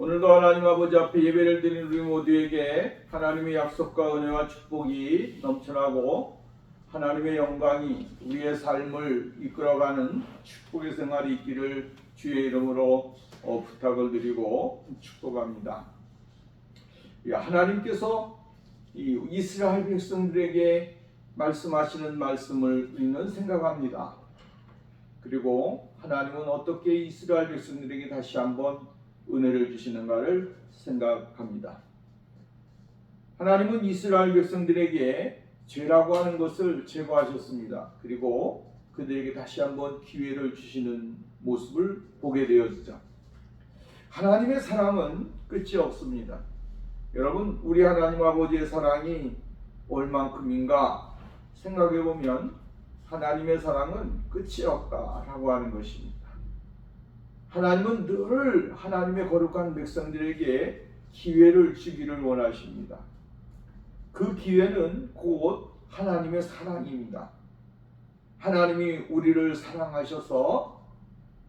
오늘도 하나님 아버지 앞에 예배를 드리는 우리 모두에게 하나님의 약속과 은혜와 축복이 넘쳐나고 하나님의 영광이 우리의 삶을 이끌어가는 축복의 생활이 있기를 주의 이름으로 부탁을 드리고 축복합니다. 하나님께서 이스라엘 백성들에게 말씀하시는 말씀을 우리는 생각합니다. 그리고 하나님은 어떻게 이스라엘 백성들에게 다시 한번 은혜를 주시는가를 생각합니다. 하나님은 이스라엘 백성들에게 죄라고 하는 것을 제거하셨습니다. 그리고 그들에게 다시 한번 기회를 주시는 모습을 보게 되어지죠. 하나님의 사랑은 끝이 없습니다. 여러분, 우리 하나님 아버지의 사랑이 얼만큼인가 생각해 보면 하나님의 사랑은 끝이 없다라고 하는 것입니다. 하나님은 늘 하나님의 거룩한 백성들에게 기회를 주기를 원하십니다. 그 기회는 곧 하나님의 사랑입니다. 하나님이 우리를 사랑하셔서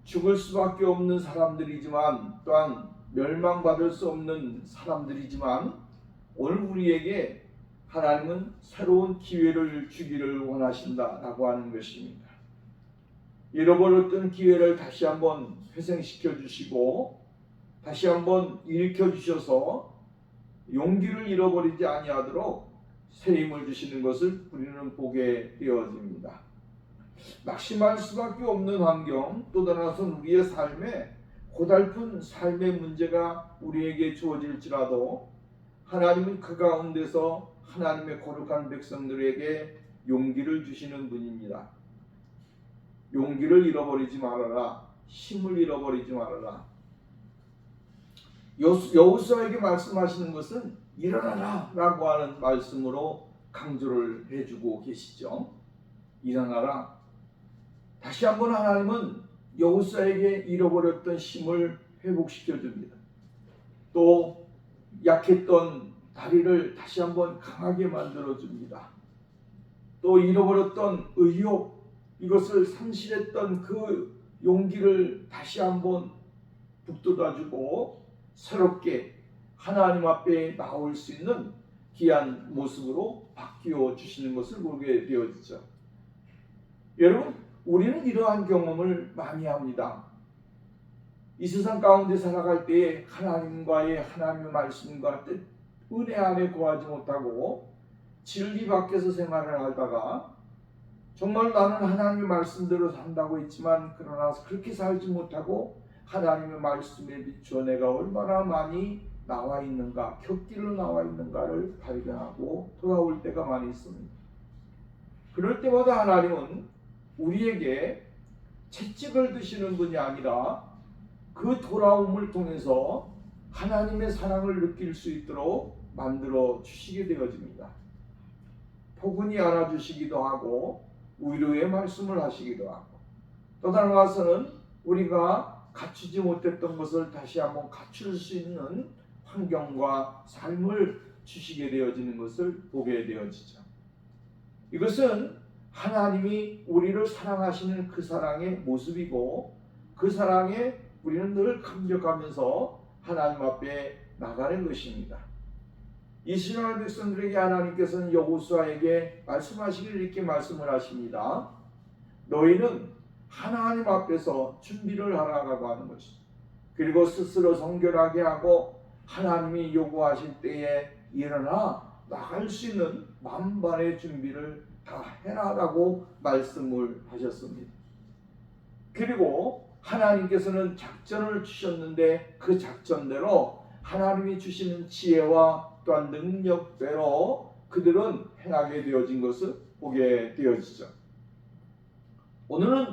죽을 수밖에 없는 사람들이지만 또한 멸망받을 수 없는 사람들이지만 오늘 우리에게 하나님은 새로운 기회를 주기를 원하신다라고 하는 것입니다. 잃어버렸던 기회를 다시 한번 회생시켜 주시고 다시 한번 일으켜 주셔서 용기를 잃어버리지 아니하도록 새 힘을 주시는 것을 우리는 보게 되어집니다. 낙심할 수밖에 없는 환경, 또 다른 우리의 삶에 고달픈 삶의 문제가 우리에게 주어질지라도 하나님은 그 가운데서 하나님의 거룩한 백성들에게 용기를 주시는 분입니다. 용기를 잃어버리지 말아라. 힘을 잃어버리지 말아라. 여호수아에게 말씀하시는 것은 일어나라 라고 하는 말씀으로 강조를 해주고 계시죠. 일어나라. 다시 한번 하나님은 여호수아에게 잃어버렸던 힘을 회복시켜 줍니다. 또 약했던 다리를 다시 한번 강하게 만들어 줍니다. 또 잃어버렸던 의욕, 이것을 상실했던 그 용기를 다시 한번 북돋아주고 새롭게 하나님 앞에 나올 수 있는 귀한 모습으로 바뀌어 주시는 것을 보게 되어지죠. 여러분, 우리는 이러한 경험을 많이 합니다. 이 세상 가운데 살아갈 때에 하나님의 말씀과 뜻, 은혜 안에 거하지 못하고 진리 밖에서 생활을 하다가 정말 나는 하나님의 말씀대로 산다고 했지만 그러나 그렇게 살지 못하고 하나님의 말씀에 비추어 내가 얼마나 많이 나와 있는가, 곁길로 나와 있는가를 발견하고 돌아올 때가 많이 있습니다. 그럴 때마다 하나님은 우리에게 채찍을 드시는 분이 아니라 그 돌아옴을 통해서 하나님의 사랑을 느낄 수 있도록 만들어 주시게 되어집니다. 포근히 안아주시기도 하고 위로의 말씀을 하시기도 하고 또 다른 가서는 우리가 갖추지 못했던 것을 다시 한번 갖출 수 있는 환경과 삶을 주시게 되어지는 것을 보게 되어지죠. 이것은 하나님이 우리를 사랑하시는 그 사랑의 모습이고 그 사랑에 우리는 늘 감격하면서 하나님 앞에 나가는 것입니다. 이스라엘 백성들에게 하나님께서는 여호수아에게 말씀하시기를 이렇게 말씀을 하십니다. 너희는 하나님 앞에서 준비를 하라고 하는 것이죠. 그리고 스스로 성결하게 하고 하나님이 요구하실 때에 일어나 나갈 수 있는 만반의 준비를 다 해라라고 말씀을 하셨습니다. 그리고 하나님께서는 작전을 주셨는데 그 작전대로 하나님이 주시는 지혜와 또한 능력대로 그들은 행하게 되어진 것을 보게 되어지죠. 오늘은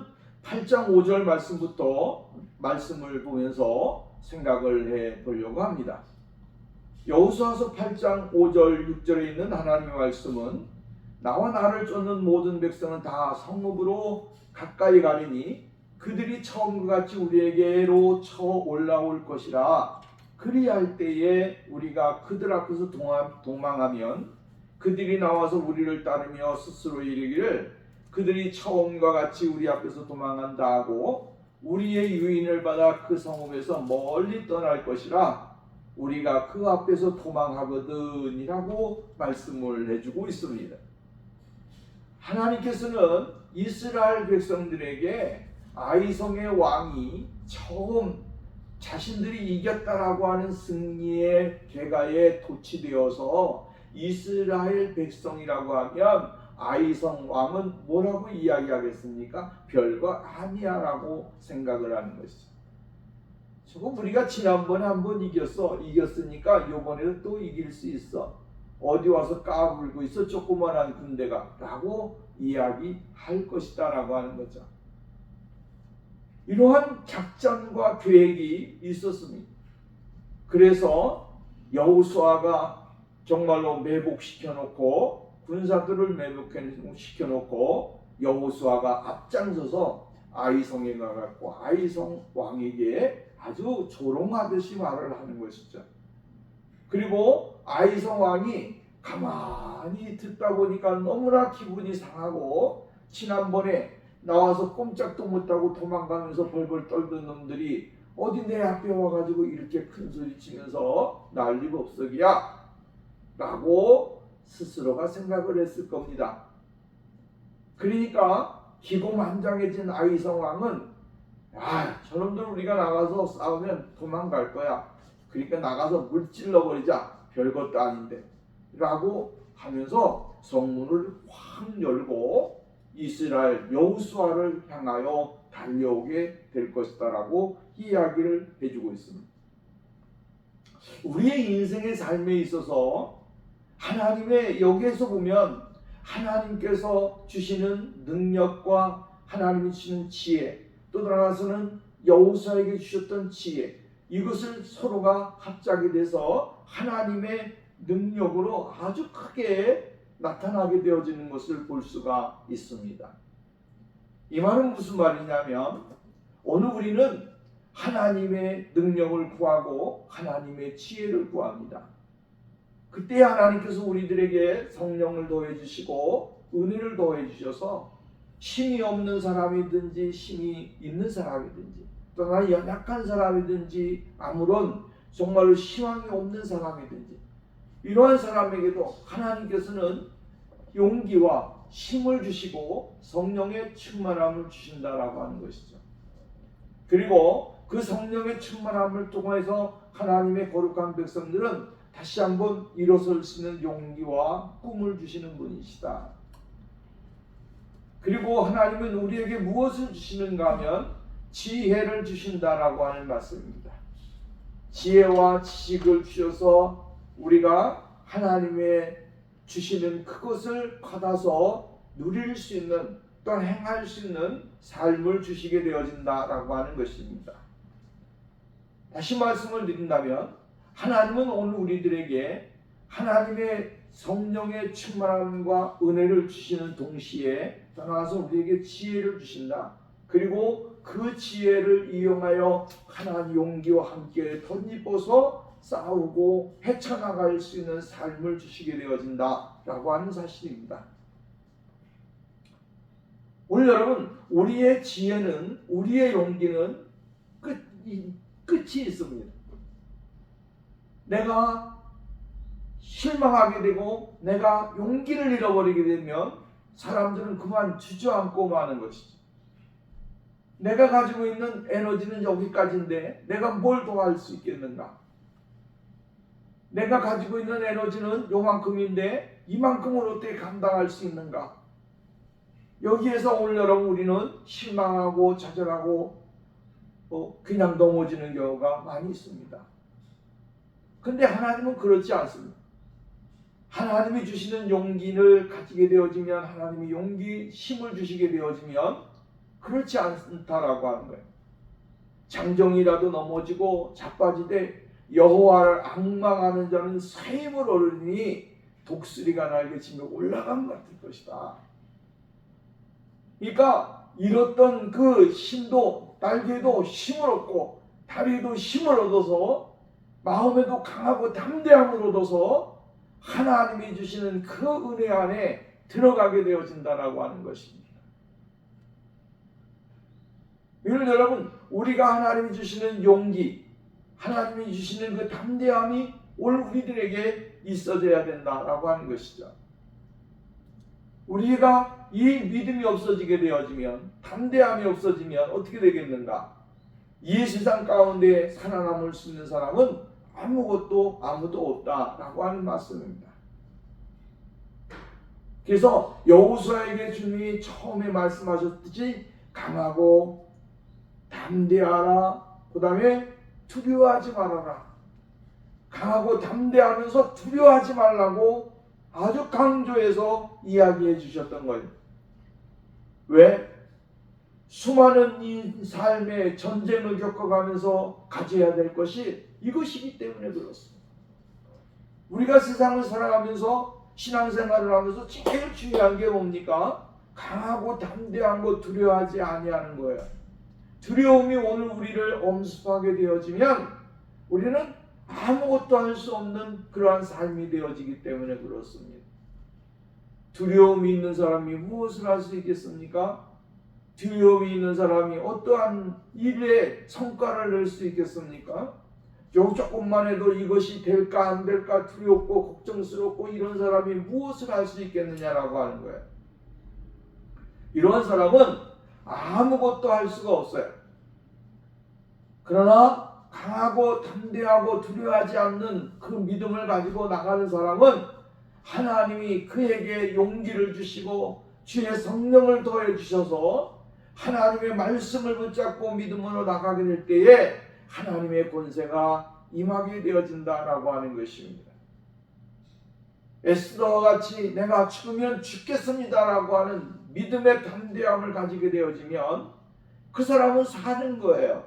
8장 5절 말씀부터 말씀을 보면서 생각을 해 보려고 합니다. 여호수아서 8장 5절 6절에 있는 하나님의 말씀은 나와 나를 쫓는 모든 백성은 다 성읍으로 가까이 가리니 그들이 처음과 같이 우리에게로 쳐 올라올 것이라. 그리할 때에 우리가 그들 앞에서 도망하면 그들이 나와서 우리를 따르며 스스로 이르기를 그들이 처음과 같이 우리 앞에서 도망한다 하고 우리의 유인을 받아 그 성읍에서 멀리 떠날 것이라 우리가 그 앞에서 도망하거든이라고 말씀을 해주고 있습니다. 하나님께서는 이스라엘 백성들에게 아이성의 왕이 처음 자신들이 이겼다라고 하는 승리의 계가에 도취되어서 이스라엘 백성이라고 하면 아이성 왕은 뭐라고 이야기하겠습니까? 별거 아니야라고 생각을 하는 것이죠. 저거 우리가 지난번에 한번 이겼으니까 이번에는 또 이길 수 있어. 어디 와서 까불고 있어 조그만한 군대가 라고 이야기할 것이다 라고 하는 거죠. 이러한 작전과 계획이 있었습니다. 그래서 여호수아가 정말로 매복시켜놓고 군사들을 매복시켜놓고 여호수아가 앞장서서 아이성에 가갖고 아이성 왕에게 아주 조롱하듯이 말을 하는 것이죠. 그리고 아이성 왕이 가만히 듣다 보니까 너무나 기분이 상하고 지난번에 나와서 꼼짝도 못하고 도망가면서 벌벌 떨던 놈들이 어디 내 앞에 와가지고 이렇게 큰 소리 치면서 난리법석이야 라고 스스로가 생각을 했을 겁니다. 그러니까 기고만장해진 아이성 왕은 저놈들 우리가 나가서 싸우면 도망갈 거야. 그러니까 나가서 물질러 버리자. 별것도 아닌데 라고 하면서 성문을 확 열고 이스라엘 여호수아를 향하여 달려오게 될 것이다 라고 이야기를 해주고 있습니다. 우리의 인생의 삶에 있어서 하나님의 여기에서 보면 하나님께서 주시는 능력과 하나님이 주시는 지혜, 또 나아가서는 여호수아에게 주셨던 지혜, 이것을 서로가 합작이 돼서 하나님의 능력으로 아주 크게 나타나게 되어지는 것을 볼 수가 있습니다. 이 말은 무슨 말이냐면 오늘 우리는 하나님의 능력을 구하고 하나님의 지혜를 구합니다. 그때 하나님께서 우리들에게 성령을 더해 주시고 은혜를 더해 주셔서 힘이 없는 사람이든지 힘이 있는 사람이든지 또는 연약한 사람이든지 아무런 정말로 희망이 없는 사람이든지 이러한 사람에게도 하나님께서는 용기와 힘을 주시고 성령의 충만함을 주신다라고 하는 것이죠. 그리고 그 성령의 충만함을 통해서 하나님의 거룩한 백성들은 다시 한번 일어설 수 있는 용기와 꿈을 주시는 분이시다. 그리고 하나님은 우리에게 무엇을 주시는가 하면 지혜를 주신다라고 하는 말씀입니다. 지혜와 지식을 주셔서 우리가 하나님의 주시는 그것을 받아서 누릴 수 있는 또 행할 수 있는 삶을 주시게 되어진다라고 하는 것입니다. 다시 말씀을 드린다면 하나님은 오늘 우리들에게 하나님의 성령의 충만함과 은혜를 주시는 동시에 떠나서 우리에게 지혜를 주신다. 그리고 그 지혜를 이용하여 하나님 용기와 함께 덧입어서 싸우고 헤쳐나갈 수 있는 삶을 주시게 되어진다라고 하는 사실입니다. 오늘 여러분, 우리의 지혜는, 우리의 용기는 끝이 있습니다. 내가 실망하게 되고 내가 용기를 잃어버리게 되면 사람들은 그만 주저앉고 마는 것이죠. 내가 가지고 있는 에너지는 여기까지인데 내가 뭘 더 할 수 있겠는가? 내가 가지고 있는 에너지는 요만큼인데 이만큼을 어떻게 감당할 수 있는가? 여기에서 오늘 여러분 우리는 실망하고 좌절하고 그냥 넘어지는 경우가 많이 있습니다. 근데 하나님은 그렇지 않습니다. 하나님이 주시는 용기를 가지게 되어지면 하나님이 용기, 힘을 주시게 되어지면 그렇지 않다라고 하는 거예요. 장정이라도 넘어지고 자빠지되 여호와를 앙망하는 자는 새 힘을 얻으니 독수리가 날개치며 올라감 같을 것이다. 그러니까 잃었던 그 힘도 날개도 힘을 얻고 다리도 힘을 얻어서 마음에도 강하고 담대함을 얻어서 하나님이 주시는 그 은혜 안에 들어가게 되어진다라고 하는 것입니다. 여러분, 우리가 하나님이 주시는 용기, 하나님이 주시는 그 담대함이 오늘 우리들에게 있어져야 된다라고 하는 것이죠. 우리가 이 믿음이 없어지게 되어지면, 담대함이 없어지면 어떻게 되겠는가? 이 세상 가운데 살아남을 수 있는 사람은 아무도 없다라고 하는 말씀입니다. 그래서 여호수아에게 주님이 처음에 말씀하셨듯이 강하고 담대하라, 그 다음에 두려워하지 말아라. 강하고 담대하면서 두려워하지 말라고 아주 강조해서 이야기해 주셨던 거예요. 왜? 수많은 이 삶의 전쟁을 겪어가면서 가져야 될 것이 이것이기 때문에 그렇습니다. 우리가 세상을 살아가면서 신앙생활을 하면서 제일 중요한 게 뭡니까? 강하고 담대한 거, 두려워하지 아니하는 거예요. 두려움이 오늘 우리를 엄습하게 되어지면 우리는 아무것도 할 수 없는 그러한 삶이 되어지기 때문에 그렇습니다. 두려움이 있는 사람이 무엇을 할 수 있겠습니까? 두려움이 있는 사람이 어떠한 일에 성과를 낼 수 있겠습니까? 조금만 해도 이것이 될까 안 될까 두렵고 걱정스럽고 이런 사람이 무엇을 할 수 있겠느냐라고 하는 거예요. 이러한 사람은 아무것도 할 수가 없어요. 그러나 강하고 담대하고 두려워하지 않는 그 믿음을 가지고 나가는 사람은 하나님이 그에게 용기를 주시고 주의 성령을 더해 주셔서 하나님의 말씀을 붙잡고 믿음으로 나가게 될 때에 하나님의 권세가 임하게 되어진다라고 하는 것입니다. 에스더와 같이 내가 죽으면 죽겠습니다라고 하는 믿음의 담대함을 가지게 되어지면 그 사람은 사는 거예요.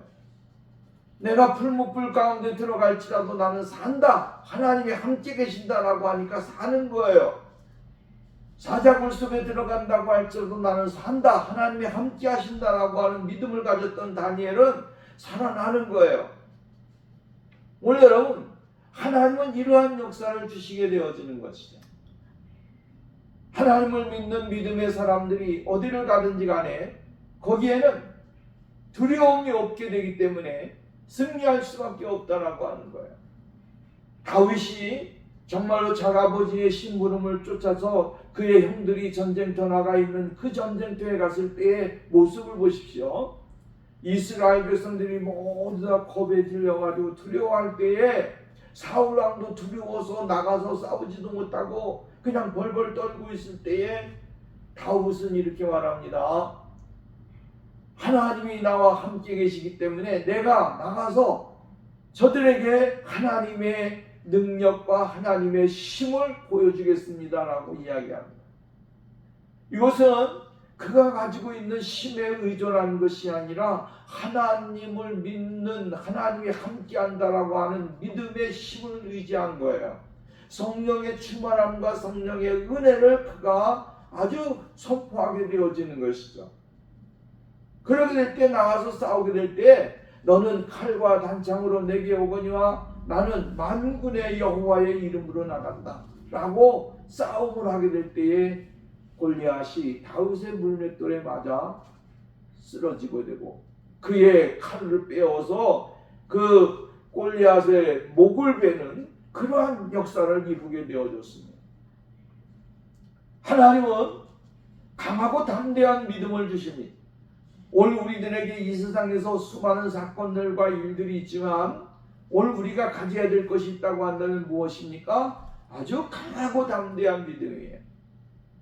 내가 풀무불 가운데 들어갈지라도 나는 산다. 하나님이 함께 계신다라고 하니까 사는 거예요. 사자굴 속에 들어간다고 할지라도 나는 산다. 하나님이 함께 하신다라고 하는 믿음을 가졌던 다니엘은 살아나는 거예요. 오늘 여러분, 하나님은 이러한 역사를 주시게 되어지는 것이죠. 하나님을 믿는 믿음의 사람들이 어디를 가든지 간에 거기에는 두려움이 없게 되기 때문에 승리할 수밖에 없다라고 하는 거예요. 다윗이 정말로 작아버지의 심부름을 쫓아서 그의 형들이 전쟁터 나가 있는 그 전쟁터에 갔을 때의 모습을 보십시오. 이스라엘 백성들이 모두 다 겁에 들려가지고 두려워할 때에 사울 왕도 두려워서 나가서 싸우지도 못하고 그냥 벌벌 떨고 있을 때에 다윗은 이렇게 말합니다. 하나님이 나와 함께 계시기 때문에 내가 나가서 저들에게 하나님의 능력과 하나님의 힘을 보여주겠습니다라고 이야기합니다. 이것은 그가 가지고 있는 힘에 의존하는 것이 아니라 하나님을 믿는, 하나님이 함께한다라고 하는 믿음의 힘을 의지한 거예요. 성령의 충만함과 성령의 은혜를 그가 아주 선포하게 되어지는 것이죠. 그러게 될 때 나가서 싸우게 될 때 너는 칼과 단창으로 내게 오거니와 나는 만군의 여호와의 이름으로 나간다 라고 싸움을 하게 될 때에 골리앗이 다윗의 물맷돌에 맞아 쓰러지고 되고 그의 칼을 빼어서 그 골리앗의 목을 베는 그러한 역사를 이루게 되어졌습니다. 하나님은 강하고 담대한 믿음을 주십니다. 오늘 우리들에게 이 세상에서 수많은 사건들과 일들이 있지만 오늘 우리가 가져야 될 것이 있다고 한다면 무엇입니까? 아주 강하고 담대한 믿음이에요.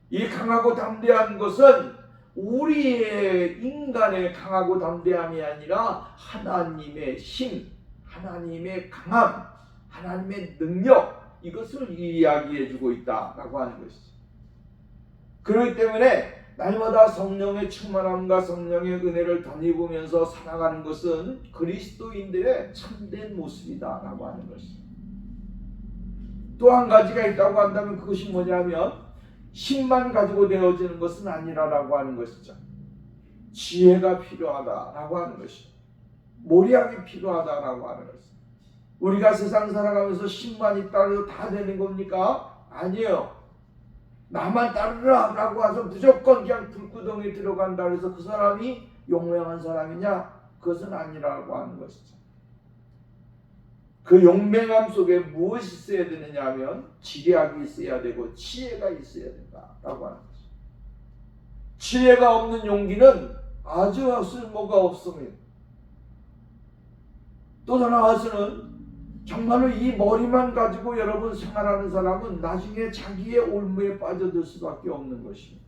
이 강하고 담대한 것은 우리의 인간의 강하고 담대함이 아니라 하나님의 힘, 하나님의 강함, 하나님의 능력, 이것을 이야기해주고 있다라고 하는 것이죠. 그렇기 때문에 날마다 성령의 충만함과 성령의 은혜를 덧입으면서 살아가는 것은 그리스도인들의 참된 모습이다라고 하는 것이죠. 또 한 가지가 있다고 한다면 그것이 뭐냐면 힘만 가지고 되어지는 것은 아니라라고 하는 것이죠. 지혜가 필요하다라고 하는 것이죠. 모략이 필요하다라고 하는 것이죠. 우리가 세상 살아가면서 힘만 있다고 해서 다 되는 겁니까? 아니에요. 나만 따르라 라고 해서 무조건 그냥 불구덩이에 들어간다 해서 그 사람이 용맹한 사람이냐? 그것은 아니라고 하는 것이죠. 그 용맹함 속에 무엇이 있어야 되느냐 하면 지략이 있어야 되고 지혜가 있어야 된다라고 하는 것이죠. 지혜가 없는 용기는 아주 쓸모가 없습니다. 또 나아가서는 정말로 이 머리만 가지고 여러분 생활하는 사람은 나중에 자기의 올무에 빠져들 수밖에 없는 것입니다.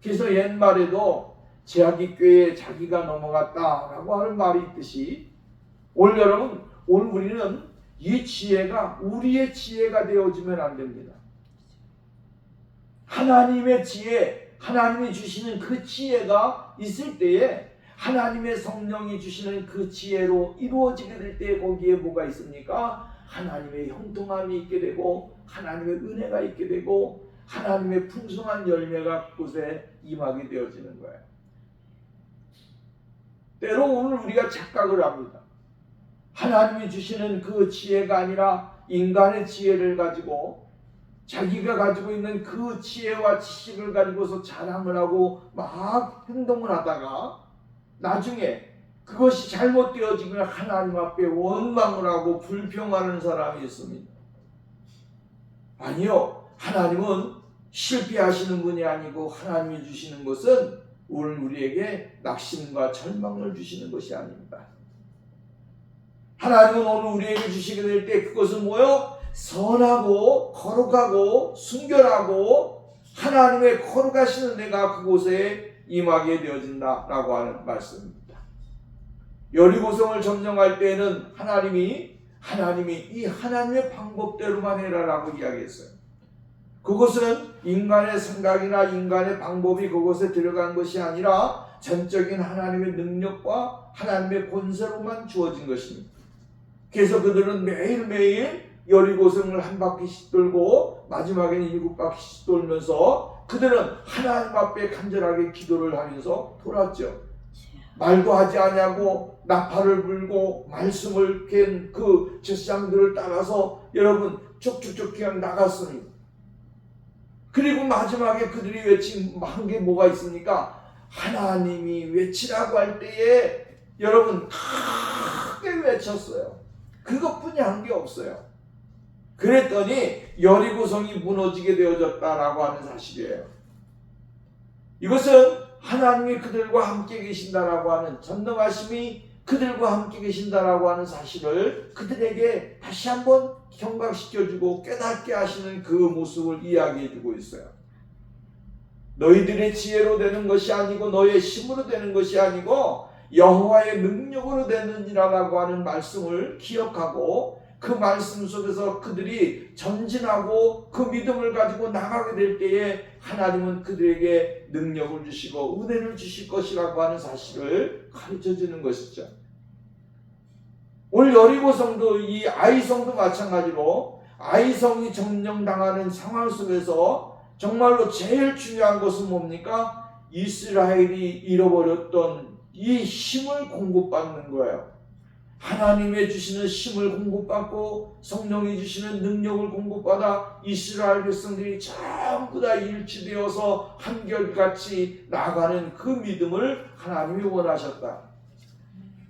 그래서 옛말에도 제하기 꾀에 자기가 넘어갔다라고 하는 말이 있듯이 여러분 오늘 우리는 이 지혜가 우리의 지혜가 되어지면 안 됩니다. 하나님의 지혜, 하나님이 주시는 그 지혜가 있을 때에 하나님의 성령이 주시는 그 지혜로 이루어지게 될 때 거기에 뭐가 있습니까? 하나님의 형통함이 있게 되고 하나님의 은혜가 있게 되고 하나님의 풍성한 열매가 그곳에 임하게 되어지는 거예요. 때로 오늘 우리가 착각을 합니다. 하나님이 주시는 그 지혜가 아니라 인간의 지혜를 가지고 자기가 가지고 있는 그 지혜와 지식을 가지고서 자랑을 하고 막 행동을 하다가 나중에 그것이 잘못되어지면 하나님 앞에 원망을 하고 불평하는 사람이 있습니다. 아니요. 하나님은 실패하시는 분이 아니고 하나님이 주시는 것은 오늘 우리에게 낙심과 절망을 주시는 것이 아닙니다. 하나님은 오늘 우리에게 주시게 될 때 그것은 뭐요? 선하고 거룩하고 순결하고 하나님의 거룩하시는 내가 그곳에 임하게 되어진다라고 하는 말씀입니다. 여리고성을 점령할 때에는 하나님이 이 하나님의 방법대로만 해라라고 이야기했어요. 그것은 인간의 생각이나 인간의 방법이 그곳에 들어간 것이 아니라 전적인 하나님의 능력과 하나님의 권세로만 주어진 것입니다. 그래서 그들은 매일매일 여리고성을 한 바퀴씩 돌고 마지막에는 7바퀴씩 돌면서 그들은 하나님 앞에 간절하게 기도를 하면서 돌았죠. 말도 하지 아니하고 나팔을 불고 말씀을 깬 그 제사장들을 따라서 여러분 쭉쭉쭉 그냥 나갔습니다. 그리고 마지막에 그들이 외친 한 게 뭐가 있습니까? 하나님이 외치라고 할 때에 여러분 크게 외쳤어요. 그것뿐이 한 게 없어요. 그랬더니 여리고성이 무너지게 되어졌다라고 하는 사실이에요. 이것은 하나님이 그들과 함께 계신다라고 하는 전능하심이 그들과 함께 계신다라고 하는 사실을 그들에게 다시 한번 경각시켜주고 깨닫게 하시는 그 모습을 이야기해주고 있어요. 너희들의 지혜로 되는 것이 아니고 너의 힘으로 되는 것이 아니고 여호와의 능력으로 되느니라라고 하는 말씀을 기억하고 그 말씀 속에서 그들이 전진하고 그 믿음을 가지고 나가게 될 때에 하나님은 그들에게 능력을 주시고 은혜를 주실 것이라고 하는 사실을 가르쳐주는 것이죠. 오늘 여리고성도 이 아이성도 마찬가지로 아이성이 점령당하는 상황 속에서 정말로 제일 중요한 것은 뭡니까? 이스라엘이 잃어버렸던 이 힘을 공급받는 거예요. 하나님의 주시는 힘을 공급받고 성령이 주시는 능력을 공급받아 이스라엘 백성들이 전부 다 일치되어서 한결같이 나가는 그 믿음을 하나님이 원하셨다.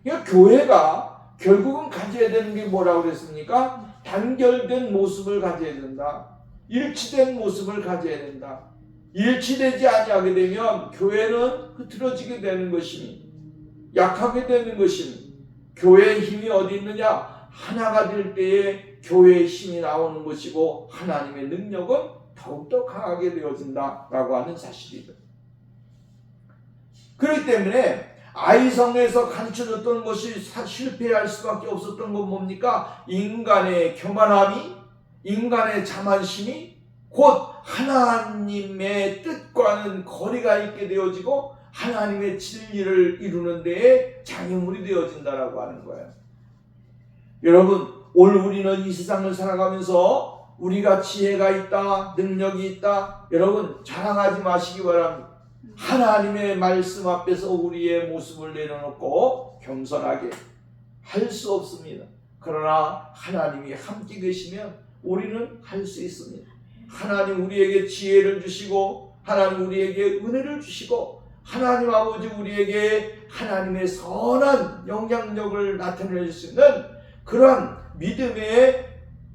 그러니까 교회가 결국은 가져야 되는 게 뭐라고 그랬습니까? 단결된 모습을 가져야 된다. 일치된 모습을 가져야 된다. 일치되지 아니하게 되면 교회는 흐트러지게 되는 것이니 약하게 되는 것이니 교회의 힘이 어디 있느냐? 하나가 될 때에 교회의 힘이 나오는 것이고 하나님의 능력은 더욱더 강하게 되어진다라고 하는 사실이죠. 그렇기 때문에 아이성에서 가르쳐줬던 것이 실패할 수밖에 없었던 건 뭡니까? 인간의 교만함이, 인간의 자만심이 곧 하나님의 뜻과는 거리가 있게 되어지고 하나님의 진리를 이루는 데에 장애물이 되어진다라고 하는 거예요. 여러분, 오늘 우리는 이 세상을 살아가면서 우리가 지혜가 있다, 능력이 있다, 여러분 자랑하지 마시기 바랍니다. 하나님의 말씀 앞에서 우리의 모습을 내려놓고 겸손하게 할 수 없습니다. 그러나 하나님이 함께 계시면 우리는 할 수 있습니다. 하나님 우리에게 지혜를 주시고 하나님 우리에게 은혜를 주시고 하나님 아버지 우리에게 하나님의 선한 영향력을 나타낼 수 있는 그러한 믿음의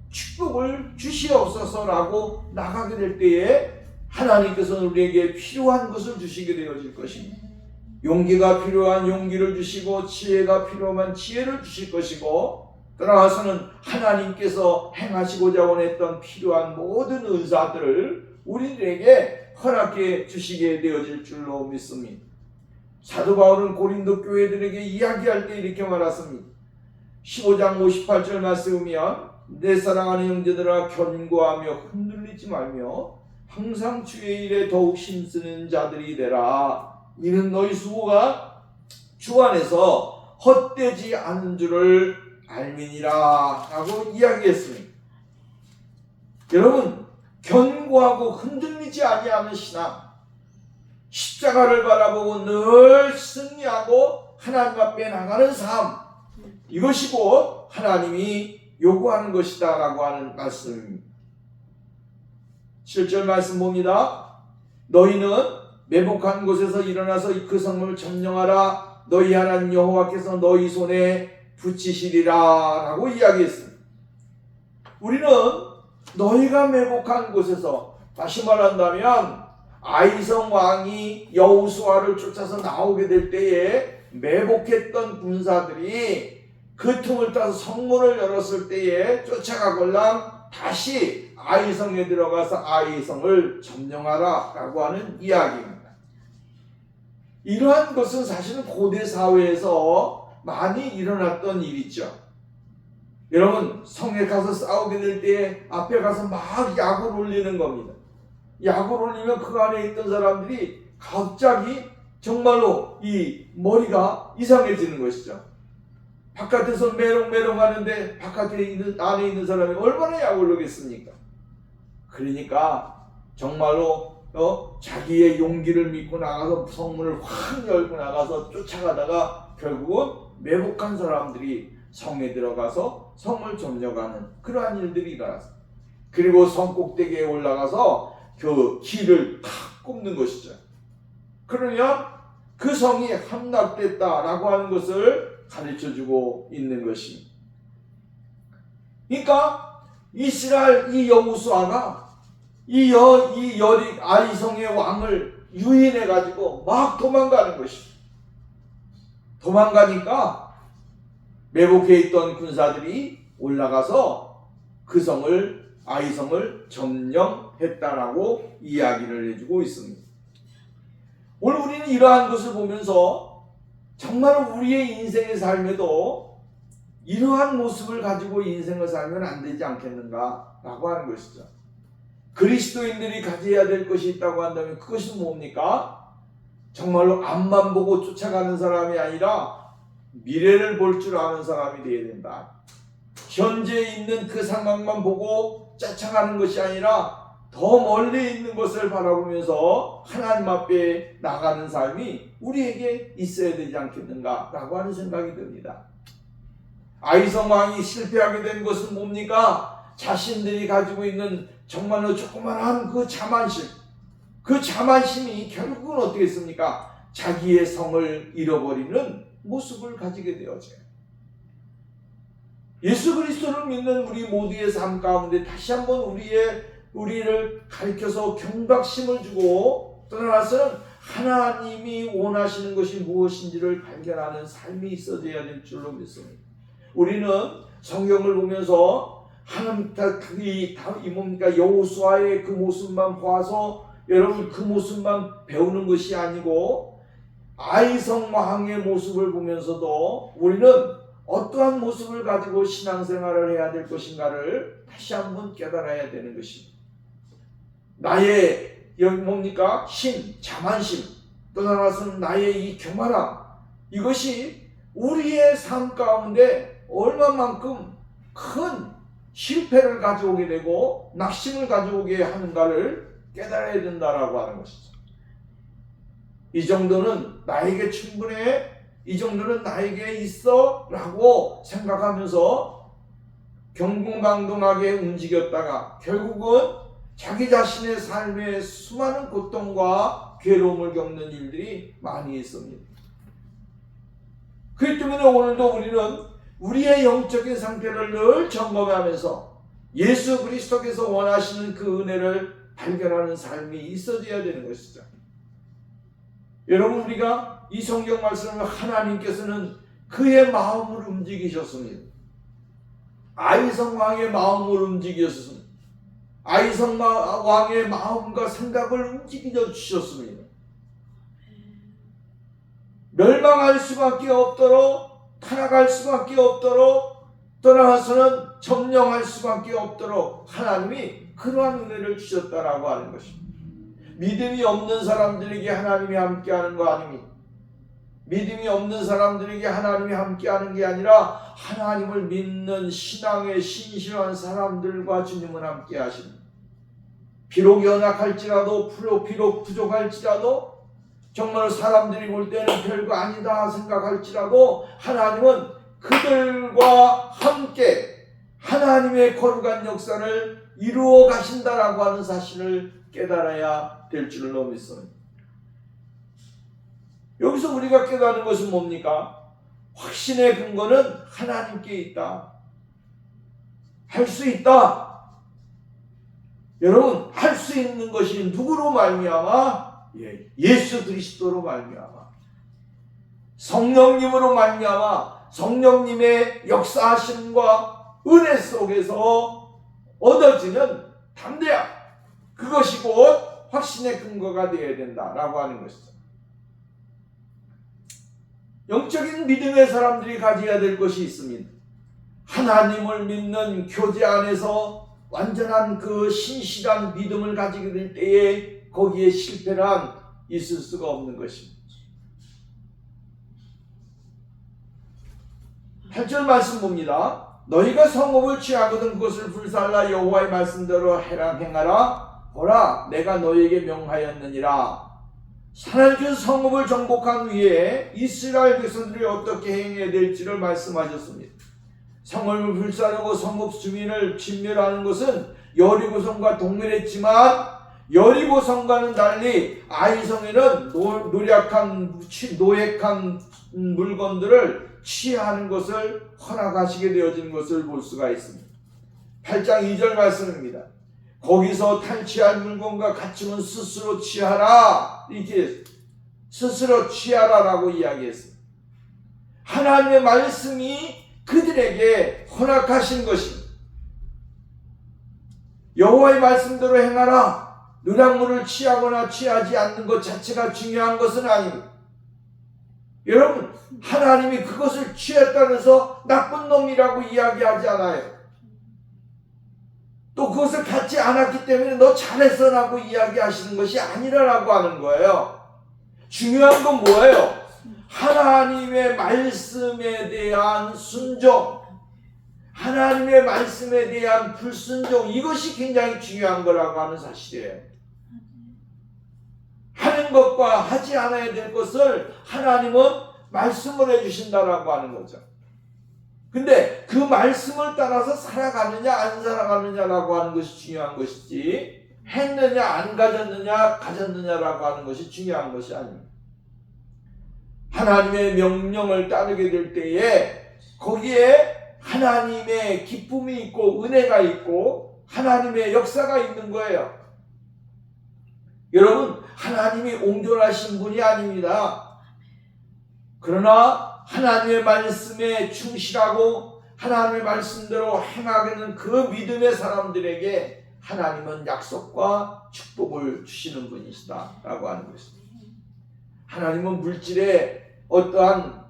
축복을 주시옵소서라고 나가게 될 때에 하나님께서는 우리에게 필요한 것을 주시게 되어질 것입니다. 용기가 필요한 용기를 주시고 지혜가 필요한 지혜를 주실 것이고 따라서는 하나님께서 행하시고자 원했던 필요한 모든 은사들을 우리들에게 허락해 주시게 되어질 줄로 믿습니다. 사도 바울은 고린도 교회들에게 이야기할 때 이렇게 말했습니다. 15장 58절 말씀이면 내 사랑하는 형제들아 견고하며 흔들리지 말며 항상 주의 일에 더욱 힘쓰는 자들이 되라. 이는 너희 수고가 주 안에서 헛되지 않은 줄을 알미니라 라고 이야기했습니다. 여러분, 견고하고 흔들리지 아니하는 신앙, 십자가를 바라보고 늘 승리하고 하나님 앞에 나가는 삶, 이것이 곧 하나님이 요구하는 것이다 라고 하는 말씀입니다. 7절 말씀 봅니다. 너희는 매복한 곳에서 일어나서 그 성문을 점령하라. 너희 하나님 여호와께서 너희 손에 붙이시리라 라고 이야기했습니다. 우리는 너희가 매복한 곳에서, 다시 말한다면 아이성 왕이 여호수아를 쫓아서 나오게 될 때에 매복했던 군사들이 그 틈을 따서 성문을 열었을 때에 쫓아가걸랑 다시 아이성에 들어가서 아이성을 점령하라 라고 하는 이야기입니다. 이러한 것은 사실은 고대 사회에서 많이 일어났던 일이죠. 여러분, 성에 가서 싸우게 될 때 앞에 가서 막 약을 올리는 겁니다. 약을 올리면 그 안에 있던 사람들이 갑자기 정말로 이 머리가 이상해지는 것이죠. 바깥에서 메롱메롱 하는데 안에 있는 사람이 얼마나 약을 올리겠습니까? 그러니까 정말로 자기의 용기를 믿고 나가서 성문을 확 열고 나가서 쫓아가다가 결국은 매복한 사람들이 성에 들어가서 성을 점령하는 그러한 일들이 일어났습니다. 그리고 성 꼭대기에 올라가서 그 길을 탁 꼽는 것이죠. 그러면 그 성이 함락됐다라고 하는 것을 가르쳐주고 있는 것입니다. 그러니까 이스라엘 이 여호수아가 이 여리 아이성의 왕을 유인해 가지고 막 도망가는 것입니다. 도망가니까 매복해 있던 군사들이 올라가서 그 성을 아이성을 점령했다라고 이야기를 해주고 있습니다. 오늘 우리는 이러한 것을 보면서 정말 우리의 인생의 삶에도 이러한 모습을 가지고 인생을 살면 안 되지 않겠는가라고 하는 것이죠. 그리스도인들이 가져야 될 것이 있다고 한다면 그것이 뭡니까? 정말로 앞만 보고 쫓아가는 사람이 아니라 미래를 볼 줄 아는 사람이 되어야 된다. 현재에 있는 그 상황만 보고 쫓아가는 것이 아니라 더 멀리 있는 것을 바라보면서 하나님 앞에 나가는 삶이 우리에게 있어야 되지 않겠는가라고 하는 생각이 듭니다. 아이성 왕이 실패하게 된 것은 뭡니까? 자신들이 가지고 있는 정말로 조그만한 그 자만심, 그 자만심이 결국은 어떻게 했습니까? 자기의 성을 잃어버리는 모습을 가지게 되어져요. 예수 그리스도를 믿는 우리 모두의 삶 가운데 다시 한번 우리를 가르쳐서 경각심을 주고 떠나서는 하나님이 원하시는 것이 무엇인지를 발견하는 삶이 있어져야 될 줄로 믿습니다. 우리는 성경을 보면서 하나님 뭡니까? 여호수아의 그 모습만 봐서 여러분 그 모습만 배우는 것이 아니고 아이성 왕의 모습을 보면서도 우리는 어떠한 모습을 가지고 신앙생활을 해야 될 것인가를 다시 한번 깨달아야 되는 것입니다. 나의 뭡니까? 자만심, 또 하나는 나의 이 교만함, 이것이 우리의 삶 가운데 얼마만큼 큰 실패를 가져오게 되고 낙심을 가져오게 하는가를 깨달아야 된다라고 하는 것이죠. 이 정도는 나에게 충분해, 이 정도는 나에게 있어 라고 생각하면서 경공방동하게 움직였다가 결국은 자기 자신의 삶에 수많은 고통과 괴로움을 겪는 일들이 많이 있습니다. 그렇기 때문에 오늘도 우리는 우리의 영적인 상태를 늘 점검하면서 예수 그리스도께서 원하시는 그 은혜를 발견하는 삶이 있어져야 되는 것이죠. 여러분, 우리가 이 성경 말씀을 하나님께서는 그의 마음을 움직이셨습니다. 아이성 왕의 마음을 움직이셨습니다. 아이성 왕의 마음과 생각을 움직여 주셨습니다. 멸망할 수밖에 없도록, 타락할 수밖에 없도록, 떠나서는 점령할 수밖에 없도록 하나님이 그러한 은혜를 주셨다라고 하는 것입니다. 믿음이 없는 사람들에게 하나님이 함께하는 거 아닙니다. 믿음이 없는 사람들에게 하나님이 함께하는 게 아니라 하나님을 믿는 신앙에 신실한 사람들과 주님은 함께하십니다. 비록 연약할지라도, 비록 부족할지라도, 정말 사람들이 볼 때는 별거 아니다 생각할지라도 하나님은 그들과 함께 하나님의 거룩한 역사를 이루어 가신다라고 하는 사실을 깨달아야 될 줄로 믿습니다. 여기서 우리가 깨닫는 것은 뭡니까? 확신의 근거는 하나님께 있다. 할 수 있다. 여러분, 할 수 있는 것이 누구로 말미암아? 예수 그리스도로 말미암아, 성령님으로 말미암아, 성령님의 역사하심과 은혜 속에서 얻어지는 담대함, 그것이 곧 확신의 근거가 되어야 된다라고 하는 것이죠. 영적인 믿음의 사람들이 가져야 될 것이 있습니다. 하나님을 믿는 교제 안에서 완전한 그 신실한 믿음을 가지게 될 때에 거기에 실패란 있을 수가 없는 것입니다. 8절 말씀 봅니다. 너희가 성읍을 취하거든 그것을 불살라 여호와의 말씀대로 행하라. 보라, 내가 너희에게 명하였느니라. 하나님께서 성읍을 정복한 후에 이스라엘 백성들이 어떻게 행해야 될지를 말씀하셨습니다. 성읍을 불사르고 성읍 주민을 진멸하는 것은 여리고성과 동일했지만 여리고성과는 달리 아이성에는 노획한 물건들을 취하는 것을 허락하시게 되어진 것을 볼 수가 있습니다. 8장 2절 말씀입니다. 거기서 탈취한 물건과 같이는 스스로 취하라, 이렇게 스스로 취하라라고 이야기했습니다. 하나님의 말씀이 그들에게 허락하신 것입니다. 여호와의 말씀대로 행하라. 누락물을 취하거나 취하지 않는 것 자체가 중요한 것은 아닙니다. 여러분, 하나님이 그것을 취했다고 해서 나쁜 놈이라고 이야기하지 않아요. 또 그것을 갖지 않았기 때문에 너 잘했어 라고 이야기하시는 것이 아니라고 하는 거예요. 중요한 건 뭐예요? 하나님의 말씀에 대한 순종, 하나님의 말씀에 대한 불순종, 이것이 굉장히 중요한 거라고 하는 사실이에요. 하는 것과 하지 않아야 될 것을 하나님은 말씀을 해주신다라고 하는 거죠. 근데 그 말씀을 따라서 살아가느냐 안 살아가느냐라고 하는 것이 중요한 것이지, 했느냐 안 가졌느냐 가졌느냐라고 하는 것이 중요한 것이 아닙니다. 하나님의 명령을 따르게 될 때에 거기에 하나님의 기쁨이 있고 은혜가 있고 하나님의 역사가 있는 거예요. 여러분, 하나님이 옹졸하신 분이 아닙니다. 그러나 하나님의 말씀에 충실하고 하나님의 말씀대로 행하게는 그 믿음의 사람들에게 하나님은 약속과 축복을 주시는 분이시다라고 하는 것입니다. 하나님은 물질에 어떠한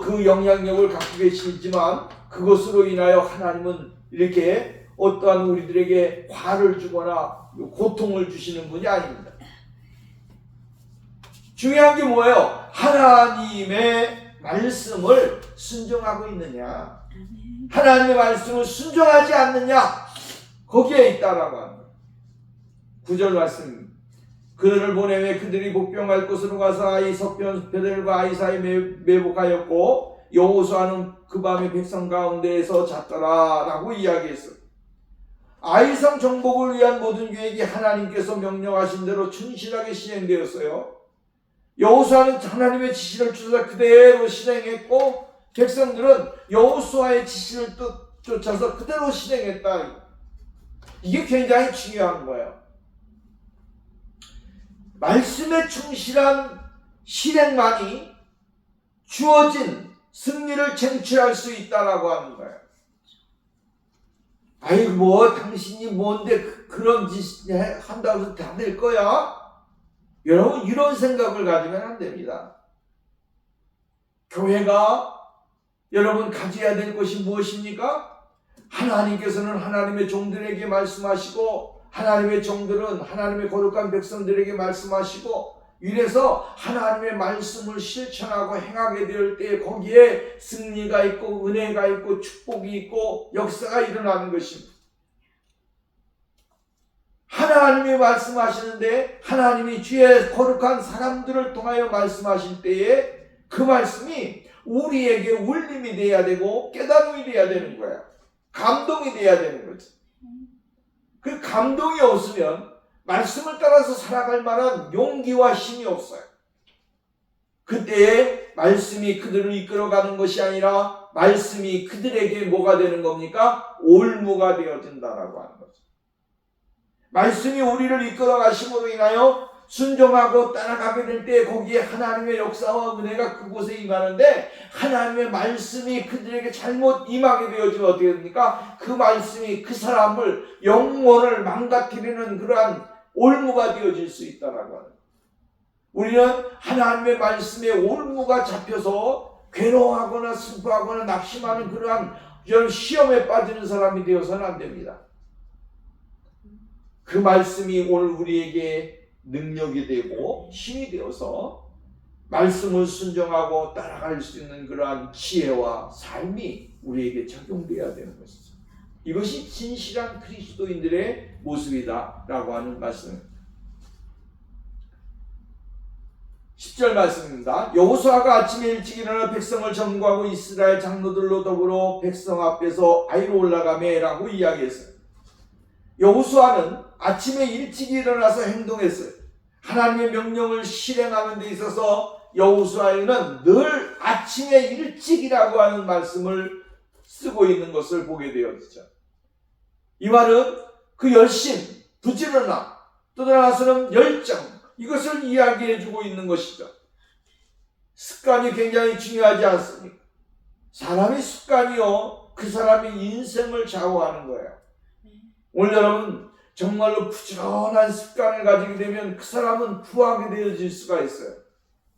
그 영향력을 갖고 계시지만 그것으로 인하여 하나님은 이렇게 어떠한 우리들에게 화를 주거나 고통을 주시는 분이 아닙니다. 중요한 게 뭐예요? 하나님의 말씀을 순종하고 있느냐, 하나님의 말씀을 순종하지 않느냐, 거기에 있다라고 합니다. 9절 말씀. 그들을 보내매 그들이 복병할 곳으로 가서 아이 석변들과 아이 사이 매복하였고 여호수아는 그 밤에 백성 가운데에서 잤더라 라고 이야기했어요. 아이성 정복을 위한 모든 계획이 하나님께서 명령하신 대로 충실하게 시행되었어요. 여호수아는 하나님의 지시를 쫓아 그대로 실행했고, 백성들은 여호수아의 지시를 쫓아서 그대로 실행했다. 이게 굉장히 중요한 거예요. 말씀에 충실한 실행만이 주어진 승리를 쟁취할 수 있다라고 하는 거예요. 아이 뭐 당신이 뭔데 그런 짓 한다고 해서 다 될 거야? 여러분 이런 생각을 가지면 안 됩니다. 교회가 여러분 가져야 될 것이 무엇입니까? 하나님께서는 하나님의 종들에게 말씀하시고, 하나님의 종들은 하나님의 거룩한 백성들에게 말씀하시고, 이래서 하나님의 말씀을 실천하고 행하게 될 때 거기에 승리가 있고 은혜가 있고 축복이 있고 역사가 일어나는 것입니다. 하나님이 말씀하시는데, 하나님이 주의 거룩한 사람들을 통하여 말씀하실 때에 그 말씀이 우리에게 울림이 돼야 되고 깨달음이 돼야 되는 거야. 감동이 돼야 되는 거지. 그 감동이 없으면 말씀을 따라서 살아갈 만한 용기와 힘이 없어요. 그때에 말씀이 그들을 이끌어가는 것이 아니라 말씀이 그들에게 뭐가 되는 겁니까? 올무가 되어진다라고 하는 거죠. 말씀이 우리를 이끌어가심으로 인하여 순종하고 따라가게 될 때 거기에 하나님의 역사와 은혜가 그곳에 임하는데, 하나님의 말씀이 그들에게 잘못 임하게 되어지면 어떻게 됩니까? 그 말씀이 그 사람을 영혼을 망가뜨리는 그러한 올무가 되어질 수 있다라고 하는 거예요. 우리는 하나님의 말씀에 올무가 잡혀서 괴로워하거나 슬퍼하거나 낙심하는 그러한 시험에 빠지는 사람이 되어서는 안 됩니다. 그 말씀이 오늘 우리에게 능력이 되고 힘이 되어서 말씀을 순종하고 따라갈 수 있는 그러한 지혜와 삶이 우리에게 적용되어야 되는 것이죠. 이것이 진실한 그리스도인들의 모습이다라고 하는 말씀입니다. 10절 말씀입니다. 여호수아가 아침에 일찍 일어나 백성을 점거하고 이스라엘 장로들로 더불어 백성 앞에서 아이로 올라가매라고 이야기했어요. 여호수아는 아침에 일찍 일어나서 행동했어요. 하나님의 명령을 실행하는 데 있어서 여호수아에는 늘 아침에 일찍이라고 하는 말씀을 쓰고 있는 것을 보게 되었죠. 이 말은 그 열심, 부지런함, 또 나아가서는 열정, 이것을 이야기해주고 있는 것이죠. 습관이 굉장히 중요하지 않습니까? 사람의 습관이요, 그 사람의 인생을 좌우하는 거예요. 오늘 여러분 정말로 부지런한 습관을 가지게 되면 그 사람은 부하게 되어질 수가 있어요.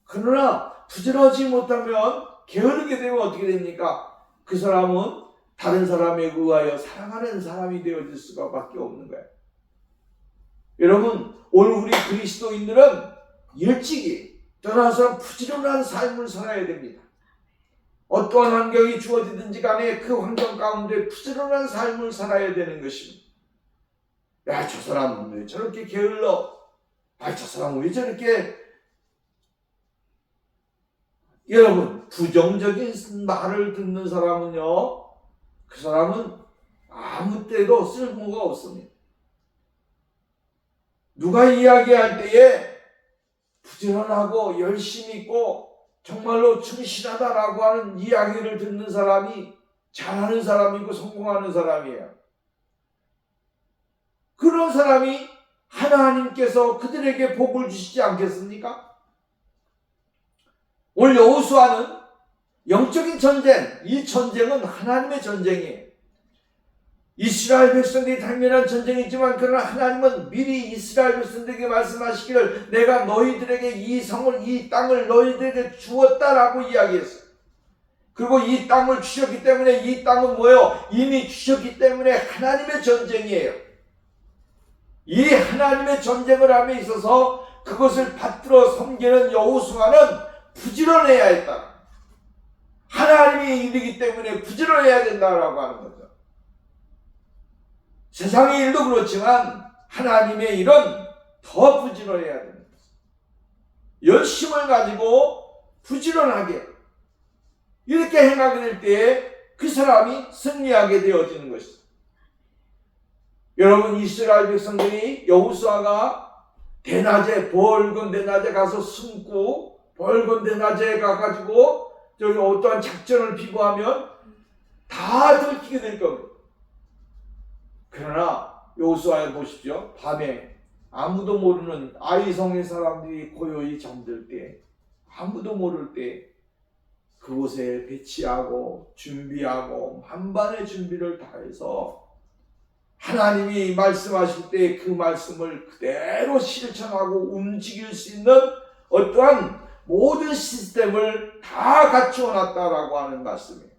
그러나 부지런하지 못하면 게으르게 되면 어떻게 됩니까? 그 사람은 다른 사람에 의하여 살아가는 사람이 되어질 수가 밖에 없는 거예요. 여러분 오늘 우리 그리스도인들은 일찍이 떠나서 부지런한 삶을 살아야 됩니다. 어떠한 환경이 주어지든지 간에 그 환경 가운데 부지런한 삶을 살아야 되는 것입니다. 야, 저 사람은 왜 저렇게 게을러? 아, 저 사람은 왜 저렇게... 여러분, 부정적인 말을 듣는 사람은요, 그 사람은 아무 때도 쓸모가 없습니다. 누가 이야기할 때에 부지런하고 열심히 있고 정말로 충실하다라고 하는 이야기를 듣는 사람이 잘하는 사람이고 성공하는 사람이에요. 그런 사람이 하나님께서 그들에게 복을 주시지 않겠습니까? 오늘 여호수아는 영적인 전쟁, 이 전쟁은 하나님의 전쟁이에요. 이스라엘 백성들이 당면한 전쟁이지만 그러나 하나님은 미리 이스라엘 백성들에게 말씀하시기를 내가 너희들에게 이 성을, 이 땅을 너희들에게 주었다라고 이야기했어요. 그리고 이 땅을 주셨기 때문에 이 땅은 뭐예요? 이미 주셨기 때문에 하나님의 전쟁이에요. 이 하나님의 전쟁을 함에 있어서 그것을 받들어 섬기는 여호수아는 부지런해야 했다. 하나님이 일이기 때문에 부지런해야 된다라고 하는 거죠. 세상의 일도 그렇지만 하나님의 일은 더 부지런해야 됩니다. 열심을 가지고 부지런하게 이렇게 행하게 될 때에 그 사람이 승리하게 되어지는 것이죠. 여러분, 이스라엘 백성들이 여호수아가 대낮에, 벌건 대낮에 가서 숨고 벌건 대낮에 가가지고 저기 어떠한 작전을 비고하면 다 들키게 될 겁니다. 그러나 여호수아에 보십시오. 밤에 아무도 모르는 아이성의 사람들이 고요히 잠들 때, 아무도 모를 때 그곳에 배치하고 준비하고 만반의 준비를 다해서 하나님이 말씀하실 때 그 말씀을 그대로 실천하고 움직일 수 있는 어떠한 모든 시스템을 다 갖추어 놨다라고 하는 말씀이에요.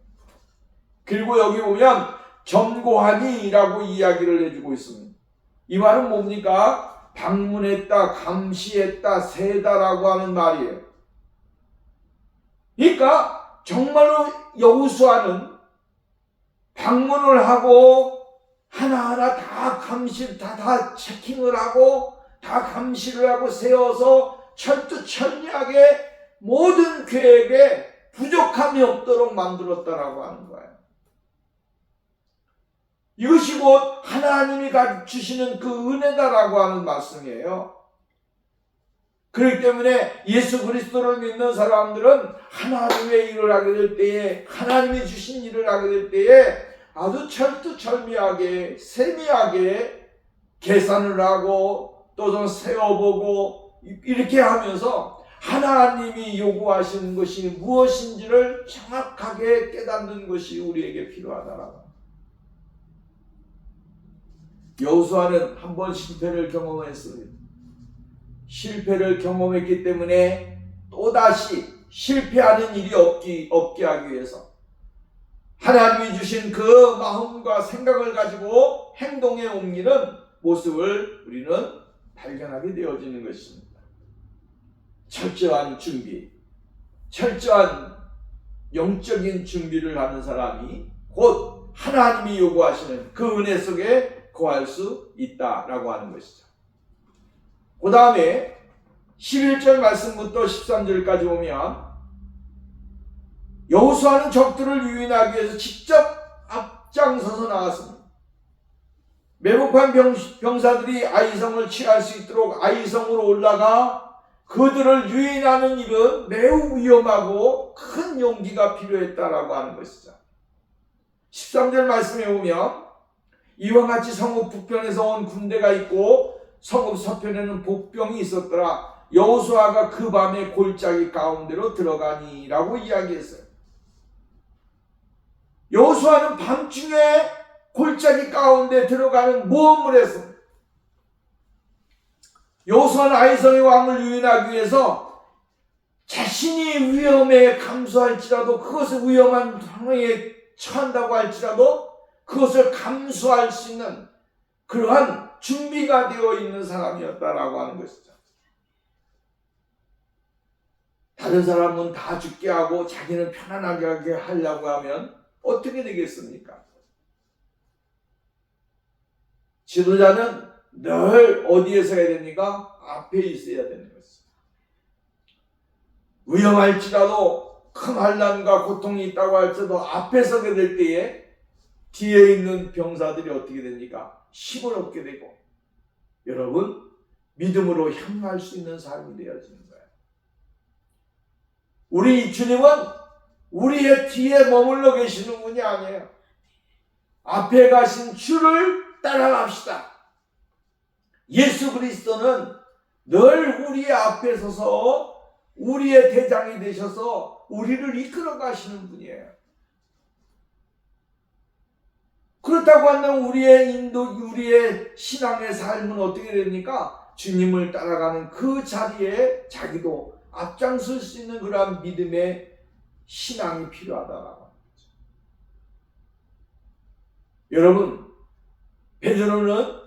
그리고 여기 보면 점고하니라고 이야기를 해주고 있습니다. 이 말은 뭡니까? 방문했다, 감시했다, 세다라고 하는 말이에요. 그러니까 정말로 여호수아는 방문을 하고 하나하나 다 감시, 다 체킹을 하고 다 감시를 하고 세워서 철두철미하게 모든 계획에 부족함이 없도록 만들었다라고 하는 거예요. 이것이 곧 하나님이 주시는 그 은혜다라고 하는 말씀이에요. 그렇기 때문에 예수 그리스도를 믿는 사람들은 하나님의 일을 하게 될 때에, 하나님이 주신 일을 하게 될 때에 아주 철두철미하게 세미하게 계산을 하고 또 좀 세워보고 이렇게 하면서 하나님이 요구하시는 것이 무엇인지를 정확하게 깨닫는 것이 우리에게 필요하다라고. 여호수아는 한 번 실패를 경험했습니다. 실패를 경험했기 때문에 또다시 실패하는 일이 없게 하기 위해서 하나님이 주신 그 마음과 생각을 가지고 행동에 옮기는 모습을 우리는 발견하게 되어지는 것입니다. 철저한 준비, 철저한 영적인 준비를 하는 사람이 곧 하나님이 요구하시는 그 은혜 속에 거할 수 있다라고 하는 것이죠. 그 다음에 11절 말씀부터 13절까지 보면 여호수아는 적들을 유인하기 위해서 직접 앞장서서 나갔습니다. 매복한 병사들이 아이성을 취할 수 있도록 아이성으로 올라가 그들을 유인하는 일은 매우 위험하고 큰 용기가 필요했다라고 하는 것이죠. 13절 말씀에 보면 이와 같이 성읍 북편에서 온 군대가 있고 성읍 서편에는 복병이 있었더라. 여호수아가 그 밤에 골짜기 가운데로 들어가니라고 이야기했어요. 여호수아는 밤중에 골짜기 가운데 들어가는 모험을 했습니다. 여호수아는 아이성의 왕을 유인하기 위해서 자신이 위험에 감수할지라도, 그것을 위험한 상황에 처한다고 할지라도 그것을 감수할 수 있는 그러한 준비가 되어 있는 사람이었다라고 하는 것이죠. 다른 사람은 다 죽게 하고 자기는 편안하게 하려고 하면 어떻게 되겠습니까? 지도자는 늘 어디에 서야 됩니까? 앞에 있어야 되는 것입니다. 위험할지라도 큰 환난과 고통이 있다고 할지라도 앞에 서게 될 때에 뒤에 있는 병사들이 어떻게 됩니까? 힘을 얻게 되고, 여러분, 믿음으로 향할 수 있는 삶이 되어지는 거예요. 우리 주님은 우리의 뒤에 머물러 계시는 분이 아니에요. 앞에 가신 주를 따라갑시다. 예수 그리스도는 늘 우리의 앞에 서서 우리의 대장이 되셔서 우리를 이끌어 가시는 분이에요. 그렇다고 한다면 우리의 신앙의 삶은 어떻게 됩니까? 주님을 따라가는 그 자리에 자기도 앞장설 수 있는 그러한 믿음의 신앙이 필요하다라고 하는 거죠. 여러분, 베드로는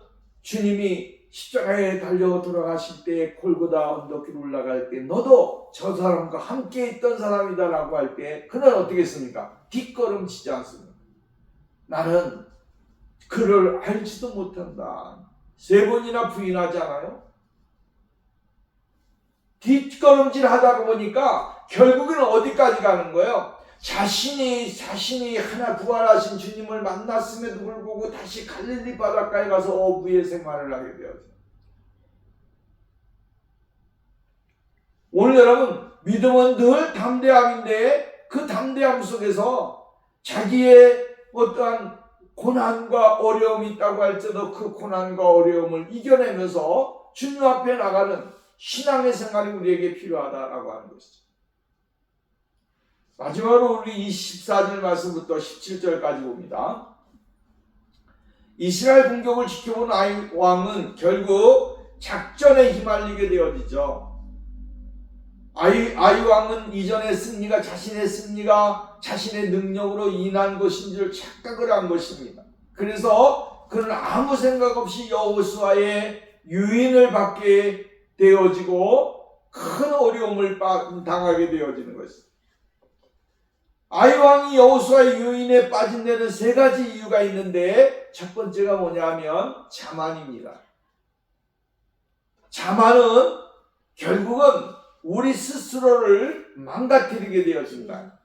주님이 십자가에 달려 돌아가실 때 골고다 언덕길을 올라갈 때 너도 저 사람과 함께 있던 사람이다라고 할 때 그는 어떻게 했습니까? 뒷걸음치지 않습니다. 나는 그를 알지도 못한다. 3번이나 부인하지 않아요? 뒷걸음질 하다가 보니까 결국에는 어디까지 가는 거예요? 자신이 하나 부활하신 주님을 만났음에도 불구하고 다시 갈릴리 바닷가에 가서 어부의 생활을 하게 되었어요. 오늘 여러분, 믿음은 늘 담대함인데 그 담대함 속에서 자기의 어떠한 고난과 어려움이 있다고 할지라도 그 고난과 어려움을 이겨내면서 주님 앞에 나가는 신앙의 생활이 우리에게 필요하다라고 하는 것이죠. 마지막으로 우리 24절 말씀부터 17절까지 봅니다. 이스라엘 공격을 지켜본 아이 왕은 결국 작전에 휘말리게 되어지죠. 아이 왕은 이전의 승리가 자신의 승리가 자신의 능력으로 인한 것인 줄 착각을 한 것입니다. 그래서 그는 아무 생각 없이 여호수아의 유인을 받게 되어지고 큰 어려움을 당하게 되어지는 것입니다. 아이 왕이 여호수아의 유인에 빠진 데는 세 가지 이유가 있는데 첫 번째가 뭐냐면 자만입니다. 자만은 결국은 우리 스스로를 망가뜨리게 되어진다.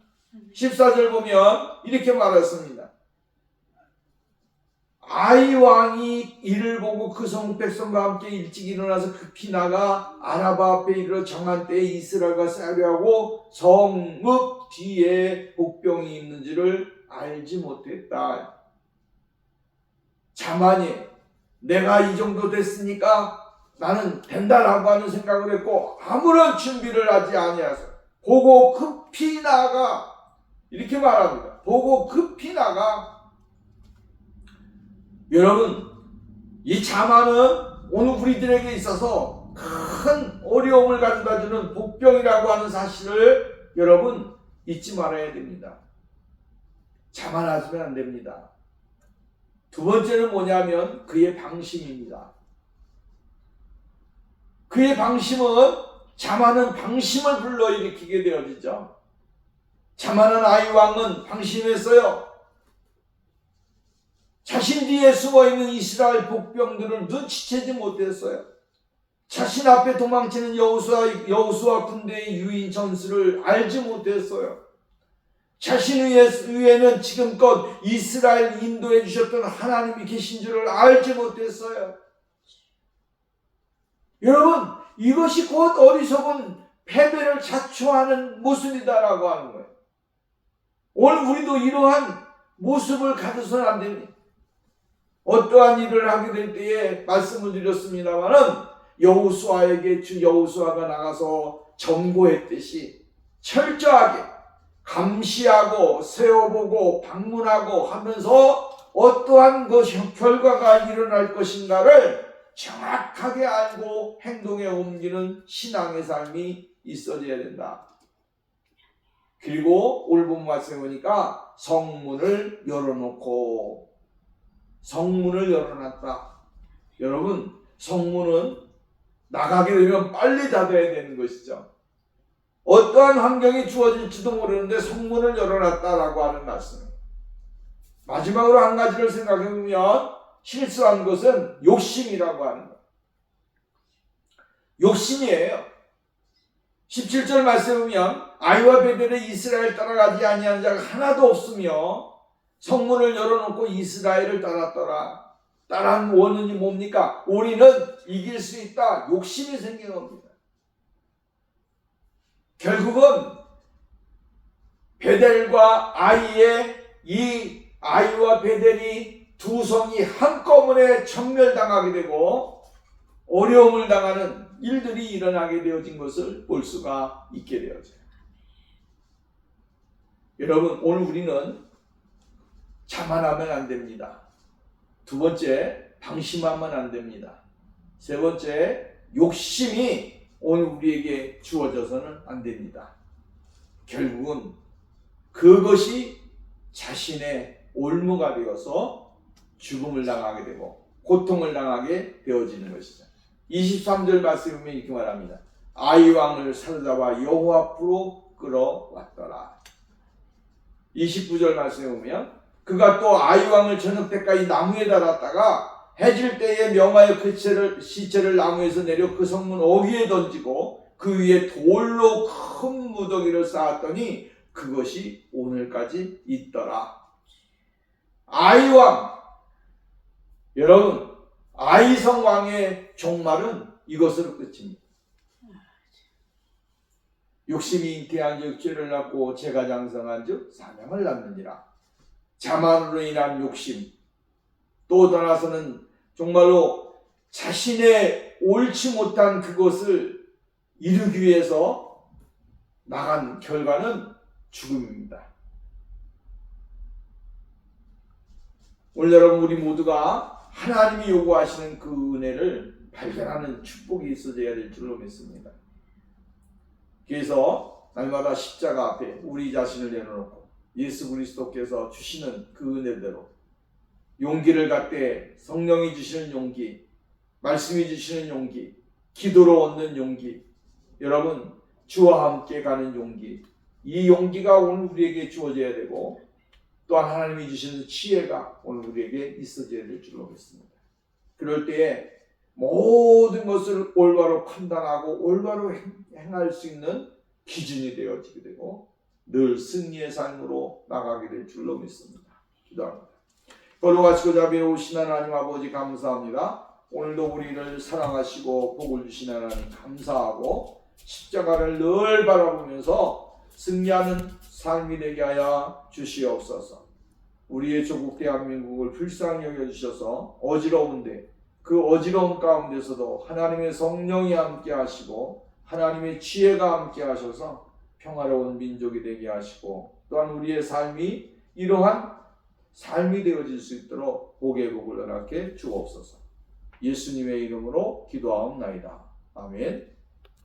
14절 보면 이렇게 말했습니다. 아이 왕이 이를 보고 그 성 백성과 함께 일찍 일어나서 급히 나가 아라바 앞에 이르러 정한 때에 이스라엘과 싸려하고 성읍 뒤에 복병이 있는지를 알지 못했다. 자만이 내가 이 정도 됐으니까 나는 된다라고 하는 생각을 했고 아무런 준비를 하지 아니하서 보고 급히 나가 이렇게 말합니다. 보고 급히 나가. 여러분, 이 자만은 오늘 우리들에게 있어서 큰 어려움을 가져다주는 복병이라고 하는 사실을 여러분 잊지 말아야 됩니다. 자만하시면 안 됩니다. 두 번째는 뭐냐면 그의 방심입니다. 그의 방심은 자만은 방심을 불러일으키게 되어지죠. 자만한 아이 왕은 방심했어요. 자신 뒤에 숨어있는 이스라엘 복병들을 눈치채지 못했어요. 자신 앞에 도망치는 여호수아 군대의 유인 전술을 알지 못했어요. 자신 위에는 지금껏 이스라엘 인도해 주셨던 하나님이 계신 줄을 알지 못했어요. 여러분, 이것이 곧 어리석은 패배를 자초하는 모습이다라고 하는 거예요. 오늘 우리도 이러한 모습을 가져서는 안 됩니다. 어떠한 일을 하게 될 때에 말씀을 드렸습니다마는 여호수아에게 주 여호수아가 나가서 점거했듯이 철저하게 감시하고 세워보고 방문하고 하면서 어떠한 결과가 일어날 것인가를 정확하게 알고 행동에 옮기는 신앙의 삶이 있어져야 된다. 그리고 오늘 본 말씀에 보니까 성문을 열어놓고 성문을 열어놨다. 여러분, 성문은 나가게 되면 빨리 닫아야 되는 것이죠. 어떠한 환경이 주어질지도 모르는데 성문을 열어놨다라고 하는 말씀입니다. 마지막으로 한 가지를 생각해보면 실수한 것은 욕심이라고 하는 거예요. 욕심이에요. 17절 말씀에 보면 아이와 베델에 이스라엘 따라가지 아니하는 자가 하나도 없으며 성문을 열어놓고 이스라엘을 따랐더라. 따라한 원인이 뭡니까? 우리는 이길 수 있다. 욕심이 생긴 겁니다. 결국은 베델과 아이의 이 아이와 베델이 두 성이 한꺼번에 전멸당하게 되고 어려움을 당하는 일들이 일어나게 되어진 것을 볼 수가 있게 되어져요. 여러분, 오늘 우리는 자만하면 안 됩니다. 두 번째, 방심하면 안 됩니다. 세 번째, 욕심이 오늘 우리에게 주어져서는 안 됩니다. 결국은 그것이 자신의 올무가 되어서 죽음을 당하게 되고 고통을 당하게 되어지는 것이죠. 23절 말씀에 보면 이렇게 말합니다. 아이 왕을 사로잡아 여호와 앞으로 끌어왔더라. 29절 말씀에 보면 그가 또 아이 왕을 저녁 때까지 나무에 달았다가 해질 때에 명하여 그 시체를 나무에서 내려 그 성문 어귀에 던지고 그 위에 돌로 큰 무더기를 쌓았더니 그것이 오늘까지 있더라. 아이왕, 여러분, 아이성왕의 종말은 이것으로 끝입니다. 욕심이 잉태한즉 죄를 낳고 죄가 장성한즉 사명을 낳느니라. 자만으로 인한 욕심, 또 떠나서는 정말로 자신의 옳지 못한 그것을 이루기 위해서 나간 결과는 죽음입니다. 오늘 여러분, 우리 모두가 하나님이 요구하시는 그 은혜를 발견하는 축복이 있어져야 될 줄로 믿습니다. 그래서 날마다 십자가 앞에 우리 자신을 내려놓고 예수 그리스도께서 주시는 그 은혜대로 용기를 갖되 성령이 주시는 용기, 말씀이 주시는 용기, 기도로 얻는 용기, 여러분 주와 함께 가는 용기, 이 용기가 오늘 우리에게 주어져야 되고 또한 하나님이 주시는 지혜가 오늘 우리에게 있어져야 될 줄로 믿습니다. 그럴 때에 모든 것을 올바로 판단하고 올바로 행할 수 있는 기준이 되어지게 되고 늘 승리의 삶으로 나가게 될 줄로 믿습니다. 기도합니다. 거룩하시고 자비로우신 하나님 아버지 감사합니다. 오늘도 우리를 사랑하시고 복을 주신 하나님 감사하고 십자가를 늘 바라보면서 승리하는 삶이 되게 하여 주시옵소서. 우리의 조국 대한민국을 불쌍히 여겨주셔서 어지러운데 그 어지러움 가운데서도 하나님의 성령이 함께 하시고 하나님의 지혜가 함께 하셔서 평화로운 민족이 되게 하시고 또한 우리의 삶이 이러한 삶이 되어질 수 있도록 복의 복을 허락해 주옵소서. 예수님의 이름으로 기도하옵나이다. 아멘.